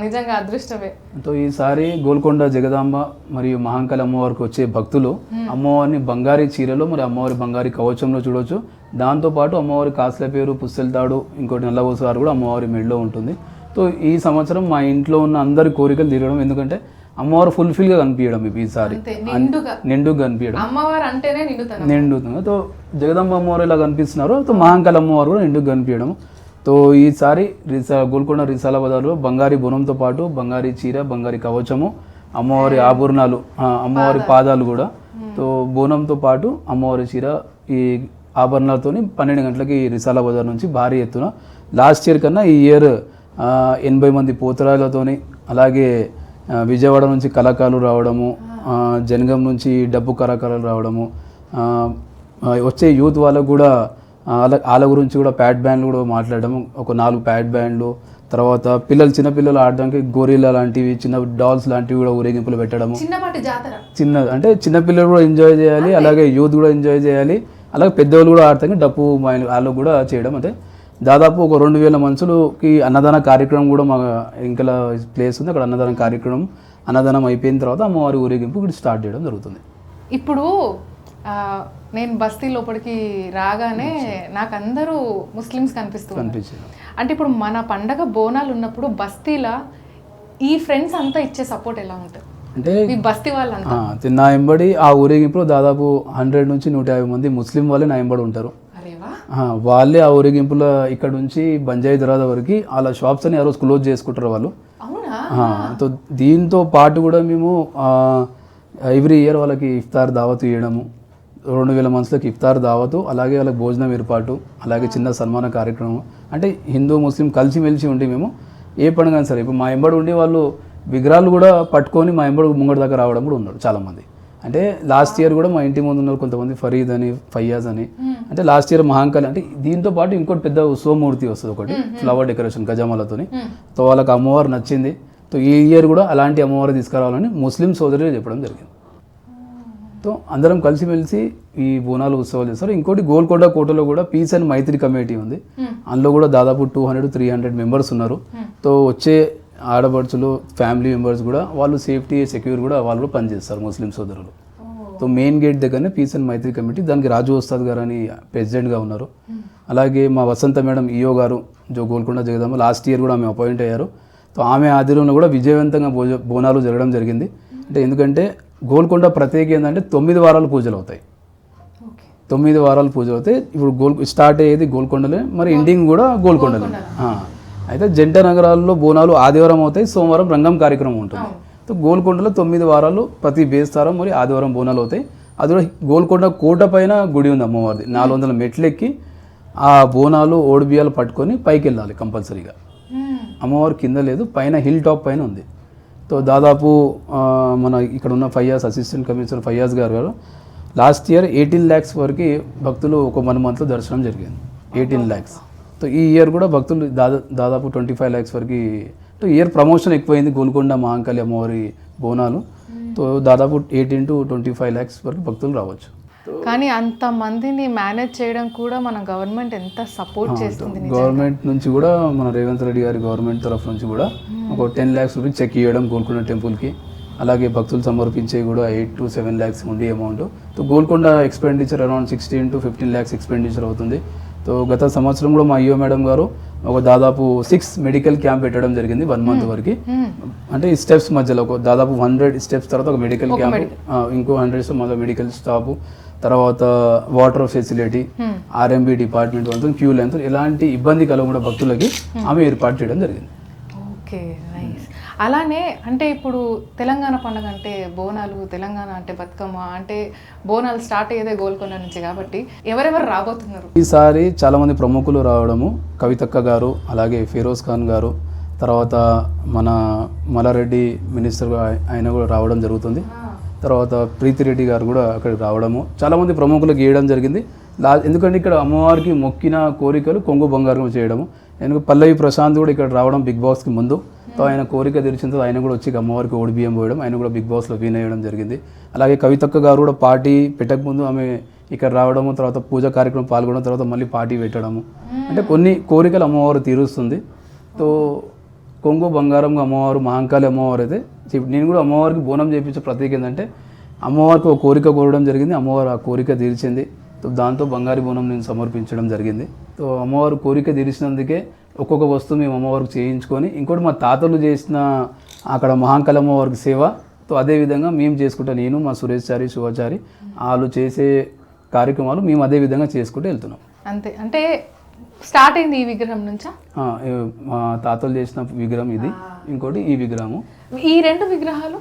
నిజంగా అదృష్టమే. తో ఈసారి గోల్కొండ జగదాంబ మరియు మహాంకాళి అమ్మవారికి వచ్చే భక్తులు అమ్మవారిని బంగారీ చీరలో మరి అమ్మవారి బంగారీ కవచంలో చూడవచ్చు. దాంతోపాటు అమ్మవారి కాసుల పేరు, పుస్తెల తాడు, ఇంకోటి నల్ల ఊసరారు కూడా అమ్మవారి మెడలో ఉంటుంది. సో ఈ సంవత్సరం మా ఇంట్లో ఉన్న అందరి కోరికలు తీరడం, ఎందుకంటే అమ్మవారు ఫుల్ఫిల్గా కనిపించడం ఈసారి నిండుగా కనిపించడం, అమ్మవారు అంటేనే నిండుతుంది. తో జగదాంబ అమ్మవారు ఇలా కనిపిస్తున్నారు, తో మహాంకాళి అమ్మవారు కూడా నిండుగా కనిపించడం. తో ఈసారి గోల్కొండ రిసాలా బజార్లో బంగారీ బోనంతో పాటు బంగారీ చీర, బంగారీ కవచము, అమ్మవారి ఆభరణాలు, అమ్మవారి పాదాలు కూడా సో బోనంతో పాటు అమ్మవారి చీర ఈ ఆభరణాలతో 12 గంటలకి రిసాలా బజార్ నుంచి భారీ ఎత్తున లాస్ట్ ఇయర్ కన్నా ఈ ఇయర్ 80 మంది పోతరాలతోని, అలాగే విజయవాడ నుంచి కళాకారులు రావడము, జనగం నుంచి డబ్బు కళాకారులు రావడము, వచ్చే యూత్ వాళ్ళకు కూడా వాళ్ళ గురించి కూడా ప్యాడ్ బ్యాండ్లు కూడా మాట్లాడడం, ఒక 4 ప్యాడ్ బ్యాండ్లు, తర్వాత చిన్నపిల్లలు ఆడడానికి గోరిల్లా లాంటివి, చిన్న డాల్స్ లాంటివి కూడా ఊరేగింపులు పెట్టడము, అంటే చిన్నపిల్లలు కూడా ఎంజాయ్ చేయాలి, అలాగే యూత్ కూడా ఎంజాయ్ చేయాలి, అలాగే పెద్దవాళ్ళు కూడా ఆడతానికి డప్పు వాళ్ళు కూడా చేయడం. అంటే దాదాపు ఒక 2000 మనుషులకి అన్నదాన కార్యక్రమం కూడా మా ఇంకా ప్లేస్ ఉంది, అక్కడ అన్నదాన కార్యక్రమం, అన్నదానం అయిపోయిన తర్వాత అమ్మవారి ఊరేగింపు ఇక్కడ స్టార్ట్ చేయడం జరుగుతుంది. ఇప్పుడు నేను బస్తీ లోపలికి రాగానే నాకు అందరూ ముస్లిమ్స్ కనిపిస్తుంది. అంటే ఇప్పుడు మన పండగ బోనాలు ఉన్నప్పుడు బస్తీలా ఈ ఫ్రెండ్స్ అంతా ఇచ్చే సపోర్ట్ ఎలా ఉంటుంది అంటే ఈ బస్తీ వాళ్ళంతా? నా ఎంబడి ఆ ఊరేగింపులో దాదాపు 100 నుంచి 150 మంది ముస్లిం వాళ్ళే నా ఎంబడి ఉంటారు. వాళ్ళే ఆ ఊరేగింపులో ఇక్కడ నుంచి బంజాయి దరాద వరకు వాళ్ళ షాప్స్ అని ఆ రోజు క్లోజ్ చేసుకుంటారు వాళ్ళు. సో దీంతో పాటు కూడా మేము ఎవ్రీ ఇయర్ వాళ్ళకి ఇఫ్తార్ దావత్ ఇవ్వడము, 2000 మనుషులకి ఇఫ్తార్ దావతు, అలాగే వాళ్ళకి భోజనం ఏర్పాటు, అలాగే చిన్న సన్మాన కార్యక్రమం. అంటే హిందూ ముస్లిం కలిసిమెలిసి ఉండి మేము ఏ పండుగ సరే, ఇప్పుడు మా ఎంబడి ఉండి వాళ్ళు విగ్రహాలు కూడా పట్టుకొని మా ఎంబడి ముంగడి దాకా రావడం కూడా ఉన్నారు చాలామంది. అంటే లాస్ట్ ఇయర్ కూడా మా ఇంటి ముందు ఉన్నారు కొంతమంది, ఫరీద్ అని, ఫయ్యాజ్ అని. అంటే లాస్ట్ ఇయర్ మహాంకాళి, అంటే దీంతో పాటు ఇంకోటి పెద్ద ఉత్సవమూర్తి వస్తుంది ఒకటి, ఫ్లవర్ డెకరేషన్ గజమాలతోని. సో వాళ్ళకి అమ్మవారు నచ్చింది. సో ఈ ఇయర్ కూడా అలాంటి అమ్మవారు తీసుకురావాలని ముస్లిం సోదరులు చెప్పడం జరిగింది. సో అందరం కలిసిమెలిసి ఈ బోనాలు ఉత్సవాలు చేస్తారు. ఇంకోటి గోల్కొండ కోటలో కూడా పీస్ అండ్ మైత్రి కమిటీ ఉంది, అందులో కూడా దాదాపు 200-300 మెంబర్స్ ఉన్నారు. సో వచ్చే ఆడపడుచులు ఫ్యామిలీ మెంబర్స్ కూడా వాళ్ళు సేఫ్టీ సెక్యూర్ కూడా వాళ్ళు కూడా పనిచేస్తారు ముస్లిం సోదరులు. సో మెయిన్ గేట్ దగ్గరనే పీస్ అండ్ మైత్రి కమిటీ, దానికి రాజు ఉస్తాద్ గారు అని ప్రెసిడెంట్గా ఉన్నారు. అలాగే మా వసంత మేడం ఈఓ గారు గోల్కొండ జగదాంబ, లాస్ట్ ఇయర్ కూడా ఆమె అపాయింట్ అయ్యారు. సో ఆమె ఆధ్వర్యంలో కూడా విజయవంతంగా బోనాలు జరగడం జరిగింది. అంటే ఎందుకంటే గోల్కొండ ప్రత్యేక ఏంటంటే 9 వారాలు పూజలు అవుతాయి. 9 వారాలు పూజలు అవుతాయి. ఇప్పుడు స్టార్ట్ అయ్యేది గోల్కొండలే, మరి ఎండింగ్ కూడా గోల్కొండలే. అయితే జంట నగరాల్లో బోనాలు ఆదివారం అవుతాయి, సోమవారం రంగం కార్యక్రమం ఉంటుంది. సో గోల్కొండలో 9 వారాలు ప్రతి బేస్తారం మరి ఆదివారం బోనాలు అవుతాయి. అది కూడా గోల్కొండ కోట పైన గుడి ఉంది అమ్మవారిది, 400 మెట్లెక్కి ఆ బోనాలు ఓడిబియాలు పట్టుకొని పైకి వెళ్ళాలి కంపల్సరీగా. అమ్మవారు కింద లేదు, పైన హిల్ టాప్ పైన ఉంది. సో దాదాపు మన ఇక్కడ ఉన్న ఫయ్యాజ్ అసిస్టెంట్ కమిషనర్ ఫయ్యాజ్ గారు లాస్ట్ ఇయర్ 18 lakhs వరకు భక్తులు ఒక 1 monthలో దర్శనం జరిగింది. 18 lakhs. సో ఈ ఇయర్ కూడా భక్తులు దాదాపు 25 lakhs వరకు. ఇయర్ ప్రమోషన్ ఎక్కువైంది గోల్కొండ మహాంకాళి అమ్మవారి బోనాలు. సో దాదాపు 18 to 25 lakhs వరకు భక్తులు రావచ్చు. కానీ అంత మందిని మేనేజ్ చేయడం కూడా మన గవర్నమెంట్ ఎంత సపోర్ట్ చేస్తుంది. గవర్నమెంట్ నుంచి కూడా మన రేవంత్ రెడ్డి గారి గవర్నమెంట్ తరఫు నుంచి కూడా ఒక 10 lakhs రూపీస్ చెక్ ఇవ్వడం గోల్కొండ టెంపుల్కి. అలాగే భక్తులు సమర్పించే కూడా 8 to 7 lakhs ఉండే amount. So Golconda expenditure around 16 to 15 lakhs expenditure అవుతుంది. సో గత సంవత్సరం కూడా మా ఈఓ మేడం గారు ఒక దాదాపు 6 మెడికల్ క్యాంప్ పెట్టడం జరిగింది 1 month వరకు. అంటే ఈ స్టెప్స్ మధ్యలో ఒక దాదాపు 100 స్టెప్స్ తర్వాత ఒక మెడికల్ క్యాంప్, ఇంకో 100 మళ్ళీ మెడికల్ స్టాఫ్, తర్వాత వాటర్ ఫెసిలిటీ, ఆర్ఎంబి డిపార్ట్మెంట్ అంతా క్యూ లైన్, ఎలాంటి ఇబ్బంది కలగకుండా భక్తులకి ఆమె ఏర్పాటు చేయడం జరిగింది. Okay, nice. అలానే అంటే ఇప్పుడు తెలంగాణ పండుగ అంటే బోనాలు, తెలంగాణ అంటే బతుకమ్మ, అంటే బోనాలు స్టార్ట్ అయ్యేదే గోల్కొండ నుంచి కాబట్టి ఎవరెవరు రాబోతున్నారు ఈసారి? చాలామంది ప్రముఖులు రావడము, కవితక్క గారు, అలాగే ఫిరోజ్ ఖాన్ గారు, తర్వాత మన మల్లారెడ్డి మినిస్టర్ ఆయన కూడా రావడం జరుగుతుంది. తర్వాత ప్రీతిరెడ్డి గారు కూడా అక్కడికి రావడము, చాలామంది ప్రముఖులకు గీయడం జరిగింది. ఎందుకంటే ఇక్కడ అమ్మవారికి మొక్కిన కోరికలు కొంగు బంగారం చేయడము. ఎందుకంటే పల్లవి ప్రశాంత్ కూడా ఇక్కడ రావడం బిగ్ బాస్కి ముందు. సో ఆయన కోరిక తెరిచిన తర్వాత ఆయన కూడా వచ్చి అమ్మవారికి ఓడి బియ్యం పోయడం, ఆయన కూడా బిగ్ బాస్లో విన్ అయ్యడం జరిగింది. అలాగే కవితక్క గారు కూడా పార్టీ పెట్టక ముందు ఆమె ఇక్కడ రావడము, తర్వాత పూజ కార్యక్రమం పాల్గొనడం, తర్వాత మళ్ళీ పార్టీ పెట్టడము. అంటే కొన్ని కోరికలు అమ్మవారు తీరుస్తుంది. సో కొంగు బంగారంగా అమ్మవారు మహాంకాళి అమ్మవారు అయితే నేను కూడా అమ్మవారికి బోనం చేయించే ప్రత్యేక ఏంటంటే అమ్మవారికి ఒక కోరిక కోరడం జరిగింది, అమ్మవారు ఆ కోరిక తీర్చింది. దాంతో బంగారు బోనం నేను సమర్పించడం జరిగింది. సో అమ్మవారు కోరిక తీర్చినందుకే ఒక్కొక్క వస్తువు మేము అమ్మవారికి చేయించుకొని, ఇంకోటి మా తాతలు చేసిన అక్కడ మహాంకాళి అమ్మవారికి సేవ, సో అదేవిధంగా మేము చేసుకుంటాం. నేను మా సురేష్ చారి, శివాచారి వాళ్ళు చేసే కార్యక్రమాలు మేము అదే విధంగా చేసుకుంటూ వెళ్తున్నాం. అంతే. అంటే స్టార్ట్ అయింది ఈ విగ్రహం నుంచా? మా తాతలు చేసిన విగ్రహం ఇది, ఇంకోటి ఈ విగ్రహము. ఈ 2 విగ్రహాలు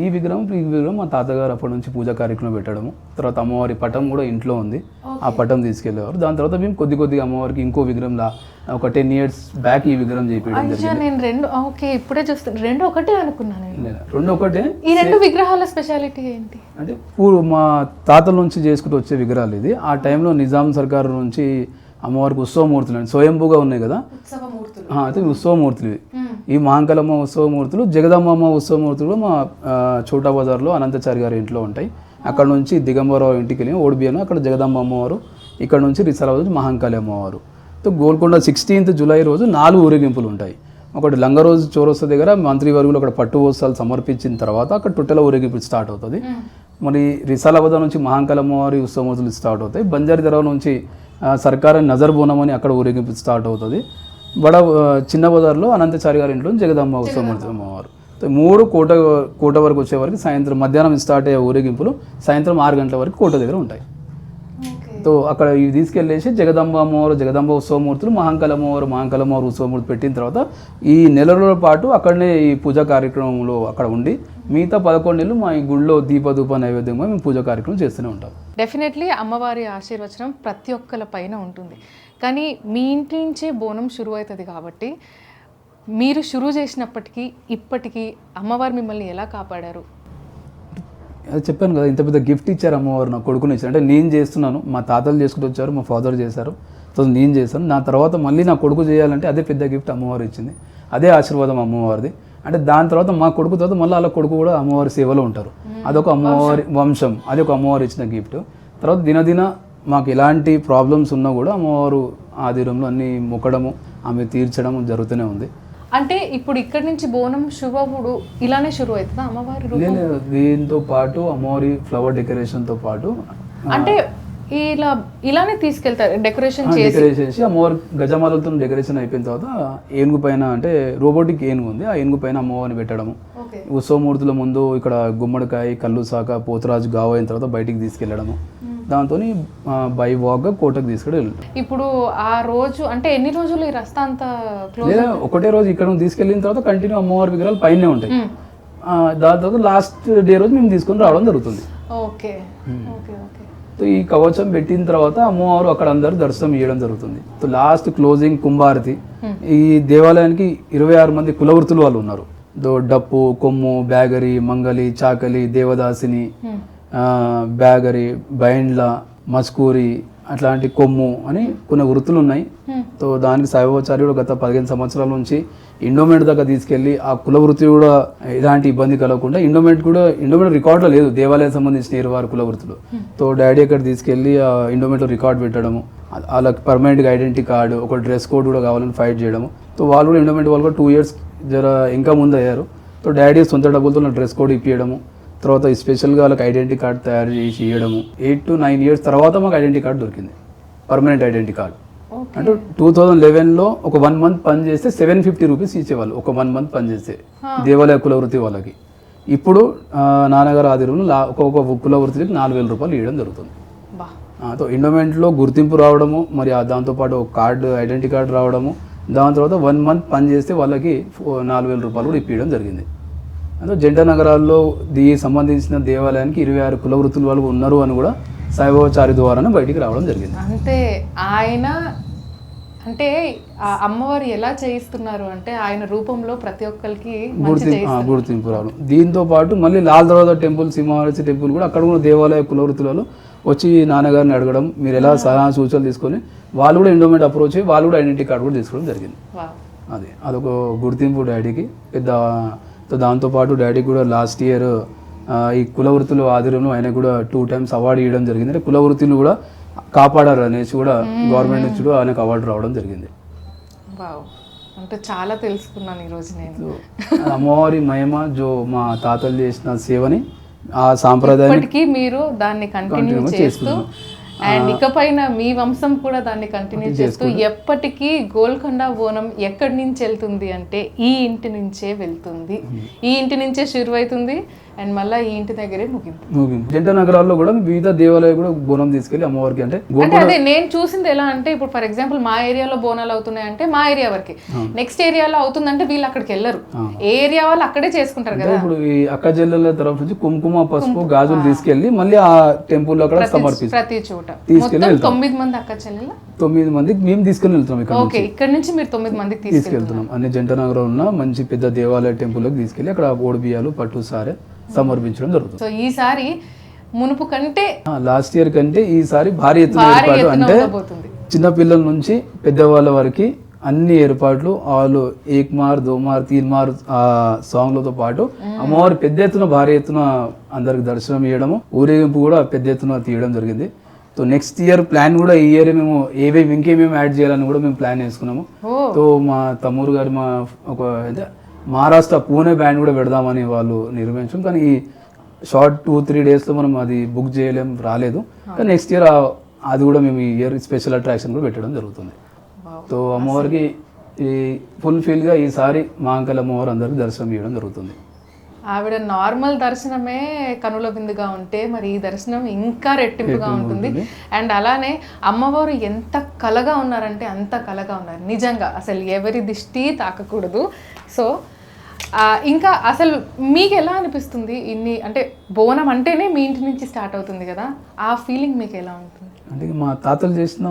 ఈ విగ్రహం మా తాతగారు అప్పటి నుంచి పూజా కార్యక్రమం పెట్టడము, తర్వాత అమ్మవారి పటం కూడా ఇంట్లో ఉంది, ఆ పటం తీసుకెళ్లేవారు. దాని తర్వాత మేము కొద్దిగా అమ్మవారికి ఇంకో విగ్రహంలా ఒక 10 years బ్యాక్ ఈ విగ్రహం చేయించడం జరిగింది. నేను రెండు ఇప్పుడే చూస్తాను, రెండు ఒకటే అనుకున్నాను. రెండు ఒకటే. ఈ రెండు విగ్రహాల స్పెషాలిటీ ఏంటి అంటే మా తాతల నుంచి చేసుకుంటూ వచ్చే విగ్రహాలు ఇది. ఆ టైంలో నిజాం సర్కారు నుంచి అమ్మవారికి ఉత్సవమూర్తులు అండి, స్వయంభూగా ఉన్నాయి కదా, అయితే ఉత్సవమూర్తులు ఇవి. ఈ మహంకాళమ్మ ఉత్సవమూర్తులు, జగదమ్మమ్మ ఉత్సవమూర్తులు మా చోటా బజార్లో అనంతచారి గారి ఇంట్లో ఉంటాయి. అక్కడ నుంచి దిగంబరరావు ఇంటికి వెళ్ళి ఓడిబియాను, అక్కడ జగదమ్మ అమ్మవారు, ఇక్కడ నుంచి రిసాల మహంకాళి అమ్మవారు. గోల్కొండ 16th July రోజు 4 ఊరేగింపులు ఉంటాయి. ఒకటి లంగరోజు చౌరస్తా దగ్గర మంత్రివర్గులు అక్కడ పట్టు వస్త్రాలు సమర్పించిన తర్వాత అక్కడ టొట్టెల ఊరేగింపులు స్టార్ట్ అవుతుంది. మరి రిసాలాబాద్ నుంచి మహంకాళి అమ్మవారి ఉత్సవమూర్తులు స్టార్ట్ అవుతాయి. బంజారీ దర్గా నుంచి సర్కార్ నజర్ బోనం అని అక్కడ ఊరేగింపు స్టార్ట్ అవుతుంది. చిన్న బజార్లో అనంతచారి గారి ఇంట్లో జగదమ్మ ఉత్సవమూర్తి అమ్మవారు. 3 కోట వరకు వచ్చే వరకు సాయంత్రం మధ్యాహ్నం స్టార్ట్ అయ్యే ఊరేగింపులు సాయంత్రం 6 గంటల వరకు కోట దగ్గర ఉంటాయి. అక్కడ ఇవి తీసుకెళ్ళేసి జగదంబ అమ్మవారు, జగదంబ ఉత్సవమూర్తులు, మహంకాళి అమ్మవారు ఉత్సవమూర్తి పెట్టిన తర్వాత ఈ నెల రోజుల పాటు అక్కడనే ఈ పూజా కార్యక్రమంలో అక్కడ ఉండి మిగతా 11 నెలలు మా ఈ గుళ్ళో దీపధూప నైవేద్యంగా మేము పూజా కార్యక్రమం చేస్తూనే ఉంటాం. డెఫినెట్లీ అమ్మవారి ఆశీర్వచనం ప్రతి ఒక్కరి పైన ఉంటుంది. కానీ మీ ఇంటి నుంచే బోనం షురువు అవుతుంది కాబట్టి మీరు షురువు చేసినప్పటికీ ఇప్పటికీ అమ్మవారు మిమ్మల్ని ఎలా కాపాడారు? అది చెప్పాను కదా, ఇంత పెద్ద గిఫ్ట్ ఇచ్చారు అమ్మవారు, నా కొడుకుని ఇచ్చారు. అంటే నేను చేస్తున్నాను, మా తాతలు చేసుకుంటూ వచ్చారు, మా ఫాదర్ చేశారు, సో నేను చేశాను. నా తర్వాత మళ్ళీ నా కొడుకు చేయాలంటే అదే పెద్ద గిఫ్ట్ అమ్మవారు ఇచ్చింది, అదే ఆశీర్వాదం అమ్మవారిది. అంటే దాని తర్వాత మా కొడుకు తర్వాత మళ్ళీ అలా కొడుకు కూడా అమ్మవారి సేవలో ఉంటారు. అదొక అమ్మవారి వంశం, అది ఒక అమ్మవారు ఇచ్చిన గిఫ్ట్. తర్వాత దినదిన మాకు ఎలాంటి ప్రాబ్లమ్స్ ఉన్నా కూడా అమ్మవారు ఆధీనంలో అన్ని మొక్కడము, ఆమె తీర్చడం జరుగుతూనే ఉంది. అంటే ఇప్పుడు ఇక్కడి నుంచి బోనం శుభముడు ఇలానే షురువు అవుతుందా అమ్మవారి రూపం? దీంతో పాటు అమ్మవారి ఫ్లవర్ డెకరేషన్తో పాటు అంటే ఇలానే తీసుకెళ్తారు డెకరేషన్ చేసి అమ్మవారి గజమాలతో డెకరేషన్ అయిపోయిన తర్వాత ఏనుగు పైన, అంటే రోబోటిక్ ఏనుగు ఉంది, ఆ ఏనుగు పైన అమ్మవారిని పెట్టడము. ఉత్సవమూర్తుల ముందు ఇక్కడ గుమ్మడికాయ, కళ్ళు సాక, పోతురాజు గావ అయిన తర్వాత బయటికి తీసుకెళ్లడము. దాంతో బై వాక్గా కోటకు తీసుకెళ్ళి ఇప్పుడు ఆ రోజు అంటే ఎన్ని రోజులు ఈ రస్తా అంతా లేదా ఒకటే రోజు ఇక్కడ తీసుకెళ్ళిన తర్వాత కంటిన్యూ అమ్మవారి విగ్రహాలు పైనే ఉంటాయి. దాని తర్వాత లాస్ట్ డే రోజు మేము తీసుకొని రావడం జరుగుతుంది. ఓకే. ఈ కవచం పెట్టిన తర్వాత అమ్మవారు అక్కడ అందరూ దర్శనం ఇవ్వడం జరుగుతుంది. లాస్ట్ క్లోజింగ్ కుంభారతి. ఈ దేవాలయానికి 26 మంది కులవృత్తులు వాళ్ళు ఉన్నారు. డప్పు, కొమ్ము, బ్యాగరి, మంగలి, చాకలి, దేవదాసిని, బ్యాగరి, బైండ్ల, మస్కూరి, అట్లాంటి కొమ్ము అని కొన్ని వృత్తులు ఉన్నాయి. దానికి సాయిబాబాచార్యుడు గత 15 సంవత్సరాల నుంచి ఇండోమెంట్ దాకా తీసుకెళ్ళి ఆ కుల వృత్తి కూడా ఎలాంటి ఇబ్బంది కలగకుండా ఇండోమెంట్ రికార్డులో లేదు, దేవాలయం సంబంధించిన 20 కుల వృత్తులు. డాడీ అక్కడ తీసుకెళ్ళి ఆ ఇండోమెంట్లో రికార్డ్ పెట్టడము, వాళ్ళకి పర్మనెంట్గా ఐడెంటిటీ కార్డు, ఒక డ్రెస్ కోడ్ కూడా కావాలని ఫైట్ చేయడము. వాళ్ళు కూడా ఇండోమెంట్ వాళ్ళు కూడా 2 years ఇంకా ముందు అయ్యారు. డాడీ సొంత డబ్బులతో డ్రెస్ కోడ్ ఇప్పించడము, తర్వాత స్పెషల్గా వాళ్ళకి ఐడెంటిటీ కార్డు తయారు చేసి ఇవ్వడము. 8 to 9 years తర్వాత మాకు ఐడెంటిటీ కార్డు దొరికింది, పర్మనెంట్ ఐడెంటిటీ కార్డు. అంటే 2011లో ఒక 1 month పని చేస్తే 750 రూపీస్ ఇచ్చేవాళ్ళు, ఒక 1 month పని చేస్తే దేవాలయ కులవృత్తి వాళ్ళకి. ఇప్పుడు నాన్నగారు ఆధీనంలో ఒక్కొక్క కులవృత్తికి 4000 రూపాయలు ఇవ్వడం జరుగుతుంది. ఇండోమెంట్లో గుర్తింపు రావడము, మరి దాంతోపాటు ఒక కార్డు, ఐడెంటిటీ కార్డు రావడము, దాని తర్వాత 1 month పని చేస్తే వాళ్ళకి 4000 రూపాయలు కూడా ఇప్పించడం జరిగింది. అంటే జంట నగరాల్లో సంబంధించిన దేవాలయానికి 26 కులవృత్తుల వాళ్ళు ఉన్నారు అని కూడా సాయిబాబాచారి ద్వారానే బయటికి రావడం జరిగింది. అంటే ఆయన అంటే అమ్మవారు ఎలా చేయిస్తున్నారు అంటే ఆయన రూపంలో ప్రతి ఒక్కరికి గుర్తింపు రావడం. దీంతో పాటు మళ్ళీ లాల్ దర్వాజా టెంపుల్, సింహాద్రి టెంపుల్ కూడా అక్కడ కూడా దేవాలయ కులవృత్తులలో వచ్చి నాన్నగారిని అడగడం, మీరు ఎలా సలహా సూచనలు తీసుకొని వాళ్ళు కూడా ఎండోమెంట్ అప్రోచ్ అయ్యి వాళ్ళు కూడా ఐడెంటిటీ కార్డు కూడా తీసుకోవడం జరిగింది. అదొక గుర్తింపు డాడీకి పెద్ద. దాంతోపాటు డాడీకి కూడా లాస్ట్ ఇయర్ ఈ కులవృత్తులు ఆధ్వర్యంలో ఆయన కూడా 2 times అవార్డు ఇవ్వడం జరిగింది. అంటే కులవృత్తిని కూడా కాపాడారు అనేసి కూడా గవర్నమెంట్ నుంచి కూడా ఆయనకు అవార్డు రావడం జరిగింది. అంటే చాలా తెలుసుకున్నాను ఈరోజు నేను. అమ్మవారి మహిమ మా తాతలు చేసిన సేవని, ఆ సాంప్రదాయానికి మీరు దాన్ని కంటిన్యూ చేస్తూ అండ్ ఇకపైన మీ వంశం కూడా దాన్ని కంటిన్యూ చేస్తూ ఎప్పటికీ గోల్కొండ బోనం ఎక్కడి నుంచి వెళ్తుంది అంటే ఈ ఇంటి నుంచే వెళ్తుంది, ఈ ఇంటి నుంచే షురు అవుతుంది. అండ్ మళ్ళీ ఈ ఇంటి దగ్గరే ముగింపు. ముగింపు. జంట నగరాల్లో కూడా వివిధ దేవాలయాలు కూడా బోనం తీసుకెళ్లి అమ్మవారికి అంటే అంటే అదే నేను చూసింది ఎలా అంటే ఇప్పుడు ఫర్ ఎగ్జాంపుల్ మా ఏరియాలో బోనాలు అవుతున్నాయి అంటే మా ఏరియా వరకే, నెక్స్ట్ ఏరియాలో అవుతుందంటే వీళ్ళు అక్కడికి వెళ్ళరు, ఏ ఏరియా వాళ్ళు అక్కడే చేసుకుంటారు కదా. ఇప్పుడు ఈ అక్క చెల్లెల తరఫు నుంచి కుంకుమ పసుపు గాజులు తీసుకెళ్లి మళ్ళీ ఆ టెంపుల్ లో అక్కడ సమర్పిస్తారు. ప్రతి చోట మొత్తం 9 మంది అక్క చెల్లెల 9 మందికి మేము తీసుకుని వెళ్తున్నాం. ఇక్కడ నుంచి మీరు 9 మందికి తీసుకెళ్తున్నాం. అన్ని జంట నగరం ఉన్న మంచి పెద్ద దేవాలయ టెంపుల్ లోకి తీసుకెళ్లి అక్కడ ఓడి బియ్యాలు పట్టు సారే సమర్పించడం జరుగుతుంది. సో ఈసారి మునుపు కంటే లాస్ట్ ఇయర్ కంటే ఈసారి భారీ ఎత్తున ఏర్పాటు, అంటే చిన్న పిల్లల నుంచి పెద్దవాళ్ళ వరకు అన్ని ఏర్పాట్లు వాళ్ళు ఏక్ మార్ దో మార్ తీన్ మార్ సాంగ్లతో పాటు అమ్మవారు పెద్ద ఎత్తున భారీ ఎత్తున అందరికి దర్శనం ఇవ్వడము, ఊరేగింపు కూడా పెద్ద ఎత్తున తీయడం జరిగింది. సో నెక్స్ట్ ఇయర్ ప్లాన్ కూడా ఈ ఇయర్ మేము ఇంకేమేమి యాడ్ చేయాలని కూడా మేము ప్లాన్ చేసుకున్నాము. సో మా తమ్ముడు గారు మా ఒక మహారాష్ట్ర పూణే బ్యాండ్ కూడా పెడదామని వాళ్ళు నిర్వహించాం. కానీ ఈ షార్ట్ 2-3 డేస్లో మనం అది బుక్ చేయలేం, రాలేదు. కానీ నెక్స్ట్ ఇయర్ అది కూడా మేము ఈ ఇయర్ స్పెషల్ అట్రాక్షన్ కూడా పెట్టడం జరుగుతుంది. సో అమ్మవారికి ఈ ఫుల్ఫిల్గా ఈసారి మహంకాళి అమ్మవారు అందరికి దర్శనం ఇవ్వడం జరుగుతుంది. ఆవిడ నార్మల్ దర్శనమే కనుల విందుగా ఉంటే మరి ఈ దర్శనం ఇంకా రెట్టింపుగా ఉంటుంది. అండ్ అలానే అమ్మవారు ఎంత కలగా ఉన్నారంటే అంత కలగా ఉన్నారు నిజంగా, అసలు ఎవరి దిష్టి తాకకూడదు. సో ఇంకా అసలు మీకు ఎలా అనిపిస్తుంది ఇన్ని, అంటే బోనం అంటేనే మీ ఇంటి నుంచి స్టార్ట్ అవుతుంది కదా, ఆ ఫీలింగ్ మీకు ఎలా ఉంటుంది? అంటే మా తాతలు చేసిన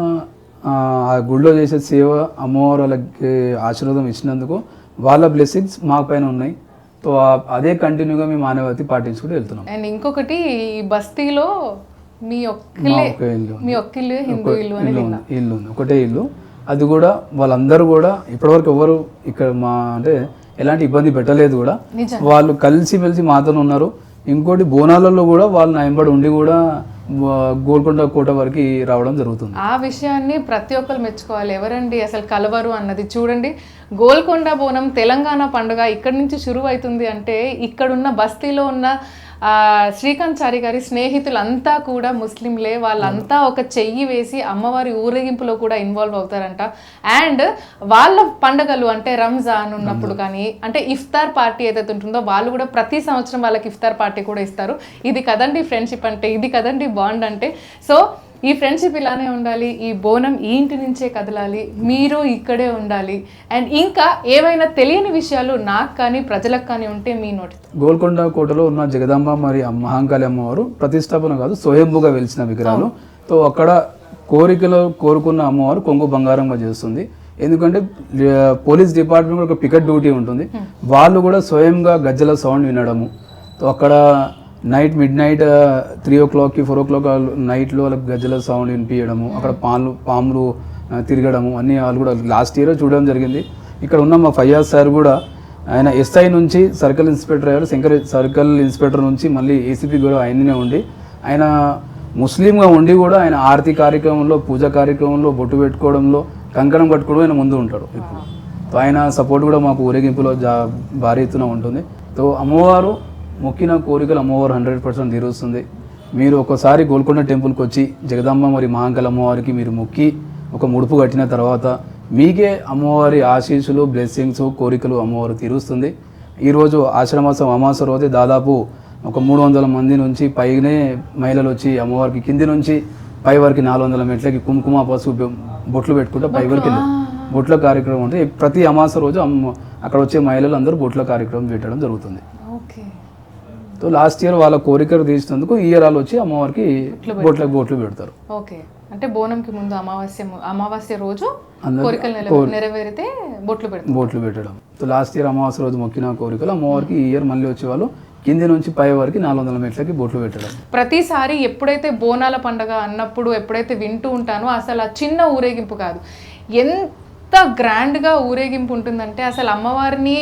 ఆ గుడిలో చేసే సేవ, అమ్మవారు వాళ్ళకి ఆశీర్వాదం ఇచ్చినందుకు వాళ్ళ బ్లెస్సింగ్స్ మా పైన ఉన్నాయి. సో అదే కంటిన్యూగా మేము మానవతి పాటించుకుంటూ వెళ్తున్నాం. అండ్ ఇంకొకటి ఈ బస్తీలో మీ ఒక్కిల్లు హిందూ ఇల్లు అని ఇల్లు ఉంది, ఒకటే ఇల్లు. అది కూడా వాళ్ళందరూ కూడా ఇప్పటివరకు ఎవరు ఇక్కడ మా అంటే ఎలాంటి ఇబ్బంది పెట్టలేదు కూడా, వాళ్ళు కలిసి మెలిసి మాతో ఉన్నారు. ఇంకోటి బోనాలలో కూడా వాళ్ళు నా వెంబడి ఉండి కూడా గోల్కొండ కోట వరకు రావడం జరుగుతుంది. ఆ విషయాన్ని ప్రతి ఒక్కరు మెచ్చుకోవాలి. ఎవరండి అసలు కలవరు అన్నది చూడండి. గోల్కొండ బోనం తెలంగాణ పండుగ ఇక్కడి నుంచి షురువు అవుతుంది అంటే ఇక్కడున్న బస్తీలో ఉన్న శ్రీకాంత్ చారి గారి స్నేహితులంతా కూడా ముస్లింలే, వాళ్ళంతా ఒక చెయ్యి వేసి అమ్మవారి ఊరేగింపులో కూడా ఇన్వాల్వ్ అవుతారంట. అండ్ వాళ్ళ పండుగలు అంటే రంజాన్ ఉన్నప్పుడు కానీ అంటే ఇఫ్తార్ పార్టీ ఏదైతే ఉంటుందో వాళ్ళు కూడా ప్రతి సంవత్సరం వాళ్ళకి ఇఫ్తార్ పార్టీ కూడా ఇస్తారు. ఇది కదండి ఫ్రెండ్షిప్ అంటే, ఇది కదండి బాండ్ అంటే. సో ఈ ఫ్రెండ్షిప్ ఇలానే ఉండాలి, ఈ బోనం ఈ ఇంటి నుంచే కదలాలి, మీరు ఇక్కడే ఉండాలి. అండ్ ఇంకా ఏవైనా తెలియని విషయాలు నాకు కానీ ప్రజలకు కానీ ఉంటే మీ నోటి. గోల్కొండ కోటలో ఉన్న జగదాంబ మరి మహంకాళి అమ్మవారు ప్రతిష్టాపన కాదు, స్వయంభుగా వెలిసిన విగ్రహాలు. సో అక్కడ కోరికలో కోరుకున్న అమ్మవారు కొంగు బంగారంగా చేస్తుంది. ఎందుకంటే పోలీస్ డిపార్ట్మెంట్ కూడా ఒక పికెట్ డ్యూటీ ఉంటుంది, వాళ్ళు కూడా స్వయంగా గజ్జల సౌండ్ వినడము. సో అక్కడ నైట్ మిడ్-నైట్ 3 o'clock 4 o'clock నైట్లో వాళ్ళకి గజ్జల సౌండ్ వినిపించడము, అక్కడ పాములు తిరగడము అన్నీ వాళ్ళు కూడా లాస్ట్ ఇయర్ చూడడం జరిగింది. ఇక్కడ ఉన్న మా ఫయ్యాజ్ సార్ కూడా ఆయన ఎస్ఐ నుంచి సర్కిల్ ఇన్స్పెక్టర్ అయ్యారు. సర్కిల్ ఇన్స్పెక్టర్ నుంచి మళ్ళీ ఏసీపీ కూడా ఆయననే ఉండి, ఆయన ముస్లింగా ఉండి కూడా ఆయన ఆరతి కార్యక్రమంలో, పూజ కార్యక్రమంలో, బొట్టు పెట్టుకోవడంలో, కంకణం కట్టుకోవడం ఆయన ముందు ఉంటాడు ఇప్పుడు. సో ఆయన సపోర్ట్ కూడా మాకు ఊరేగింపులో భారీ ఎత్తున ఉంటుంది. సో అమ్మవారు మొక్కిన కోరికలు అమ్మవారు 100% తీరుస్తుంది. మీరు ఒకసారి గోల్కొండ టెంపుల్కి వచ్చి జగదాంబ మరి మహంకాళి అమ్మవారికి మీరు మొక్కి ఒక ముడుపు కట్టిన తర్వాత మీకే అమ్మవారి ఆశీస్సులు, బ్లెస్సింగ్స్, కోరికలు అమ్మవారు తీరుస్తుంది. ఈరోజు ఆషాఢమాసం అమాస రోజే దాదాపు ఒక 300 మంది నుంచి పైనే మహిళలు వచ్చి అమ్మవారికి కింది నుంచి పై వరకు 400 మెట్లకి కుంకుమ పసుపు బొట్లు పెట్టుకుంటే పై వరకు బొట్ల కార్యక్రమం ఉంటుంది. ప్రతి అమాస రోజు అక్కడ వచ్చే మహిళలు అందరూ బొట్ల కార్యక్రమం పెట్టడం జరుగుతుంది. సో లాస్ట్ ఇయర్ వాళ్ళ కోరికలు తీసినందుకు ఈ ఇయర్ వాళ్ళు వచ్చి అమ్మవారికి బొట్లు పెడతారు. ఓకే, అంటే బోనంకి ముందు అమావాస్య రోజు కోరికలు నెరవేరితే బొట్లు పెట్టడం. సో లాస్ట్ ఇయర్ అమావాస్య రోజు మొక్కిన కోరికలు అమ్మవారికి ఈ ఇయర్ మళ్ళీ వచ్చే వాళ్ళు కింది నుంచి పై వరకు 400 మెట్లకి బొట్లు పెట్టడం. ప్రతిసారి ఎప్పుడైతే బోనాల పండుగ అన్నప్పుడు ఎప్పుడైతే వింటూ ఉంటానో అసలు ఆ చిన్న ఊరేగింపు కాదు, ఎంత గ్రాండ్గా ఊరేగింపు ఉంటుందంటే అసలు అమ్మవారిని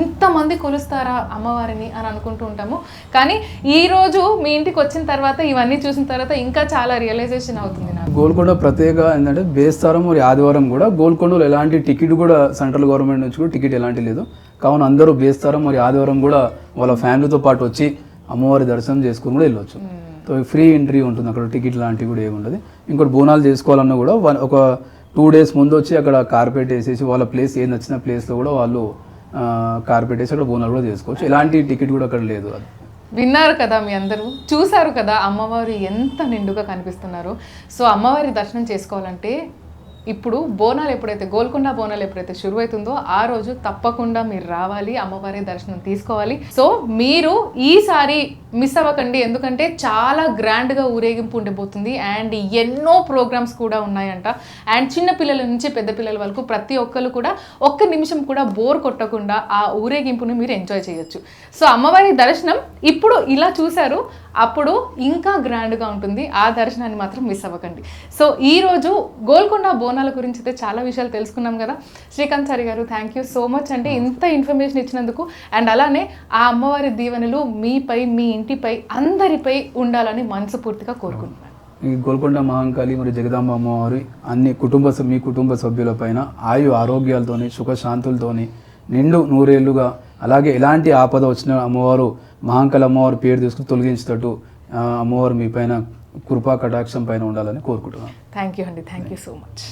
ఇంతమంది కొలుస్తారా అమ్మవారిని అని అనుకుంటూ ఉంటాము. కానీ ఈరోజు మీ ఇంటికి వచ్చిన తర్వాత ఇవన్నీ చూసిన తర్వాత ఇంకా చాలా రియలైజేషన్ అవుతుంది నాకు. గోల్కొండ ప్రత్యేక ఏంటంటే బేస్తారం మరియు ఆదివారం కూడా గోల్కొండలో ఎలాంటి టికెట్ కూడా సెంట్రల్ గవర్నమెంట్ నుంచి కూడా టికెట్ ఎలాంటి లేదు. కావున అందరూ బేస్తారం మరియు ఆదివారం కూడా వాళ్ళ ఫ్యామిలీతో పాటు వచ్చి అమ్మవారి దర్శనం చేసుకుని కూడా వెళ్ళొచ్చు. సో ఫ్రీ ఎంట్రీ ఉంటుంది, అక్కడ టికెట్ లాంటివి కూడా ఏమి ఉండదు. ఇంకోటి బోనాలు చేసుకోవాలన్నా కూడా ఒక 2 days ముందు వచ్చి అక్కడ కార్పెట్ వేసేసి వాళ్ళ ప్లేస్ ఏ నచ్చిన ప్లేస్లో కూడా వాళ్ళు కార్పెట్ వేసి అక్కడ బోనాలు కూడా చేసుకోవచ్చు. ఎలాంటి టికెట్ కూడా అక్కడ లేదు. అది విన్నారు కదా మీ అందరూ, చూశారు కదా అమ్మవారు ఎంత నిండుగా కనిపిస్తున్నారు. సో అమ్మవారి దర్శనం చేసుకోవాలంటే ఇప్పుడు బోనాలు ఎప్పుడైతే గోల్కొండ బోనాలు ఎప్పుడైతే శురువైతుందో ఆ రోజు తప్పకుండా మీరు రావాలి, అమ్మవారి దర్శనం తీసుకోవాలి. సో మీరు ఈసారి మిస్ అవ్వకండి, ఎందుకంటే చాలా గ్రాండ్గా ఊరేగింపు ఉండిపోతుంది అండ్ ఎన్నో ప్రోగ్రామ్స్ కూడా ఉన్నాయంట. అండ్ చిన్న పిల్లల నుంచి పెద్ద పిల్లల వరకు ప్రతి ఒక్కరు కూడా ఒక్క నిమిషం కూడా బోర్ కొట్టకుండా ఆ ఊరేగింపుని మీరు ఎంజాయ్ చేయొచ్చు. సో అమ్మవారి దర్శనం ఇప్పుడు ఇలా చూశారు, అప్పుడు ఇంకా గ్రాండ్గా ఉంటుంది. ఆ దర్శనాన్ని మాత్రం మిస్ అవ్వకండి. సో ఈరోజు గోల్కొండ బోనాల గురించి అయితే చాలా విషయాలు తెలుసుకున్నాం కదా. శ్రీకాంత్ సారి గారు, థ్యాంక్ యూ సో మచ్ అండి ఇంత ఇన్ఫర్మేషన్ ఇచ్చినందుకు. అండ్ అలానే ఆ అమ్మవారి దీవెనలు మీపై, మీ ఇంటిపై, అందరిపై ఉండాలని మనస్ఫూర్తిగా కోరుకుంటున్నాను. ఈ గోల్కొండ మహంకాళి మరియు జగదాంబ అమ్మవారి అన్ని మీ కుటుంబ సభ్యులపైన ఆరోగ్యాలతోని సుఖశాంతులతోని నిండు నూరేళ్లుగా, అలాగే ఎలాంటి ఆపద వచ్చిన అమ్మవారు మహంకాళి అమ్మవారి పేరు తీసుకుని తొలగించేటట్టు అమ్మవారు మీ పైన కృపా కటాక్షం పైన ఉండాలని కోరుకుంటున్నాను. థ్యాంక్ యూ అండి, థ్యాంక్ యూ సో మచ్.